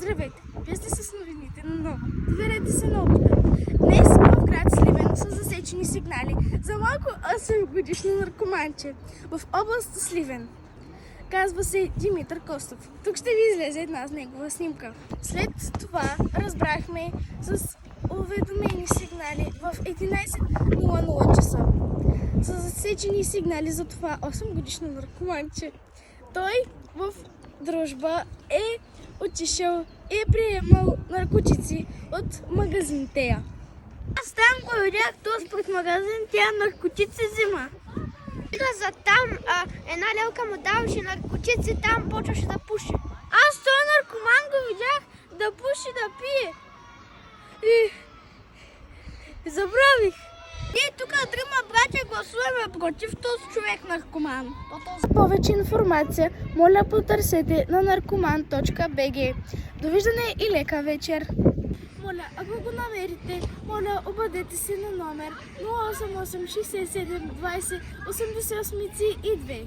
Здравейте! Вие сте с новините на Нова. Доверете се на опита. Днес в град Сливен са засечени сигнали за малко 8-годишно наркоманче в област Сливен. Казва се Димитър Костов. Тук ще ви излезе една с негова снимка. След това разбрахме с уведомени сигнали в 11:00 часа. Са засечени сигнали за това 8-годишно наркоманче. Той в дружба е отишъл и е приемал наркотици от магазин Тея. Аз там го видях, този пред магазин Тея наркотици взима. За там една лелка му даваше наркотици, там почваше да пуши. Аз този наркоман го видях да пуши, да пие. И забравих. Ние тук трима братя гласуваме против този човек наркоман. За повече информация, моля потърсете на narkoman.bg. Довиждане и лека вечер! Моля, ако го намерите, моля обадете се на номер 088 67 20 88 2.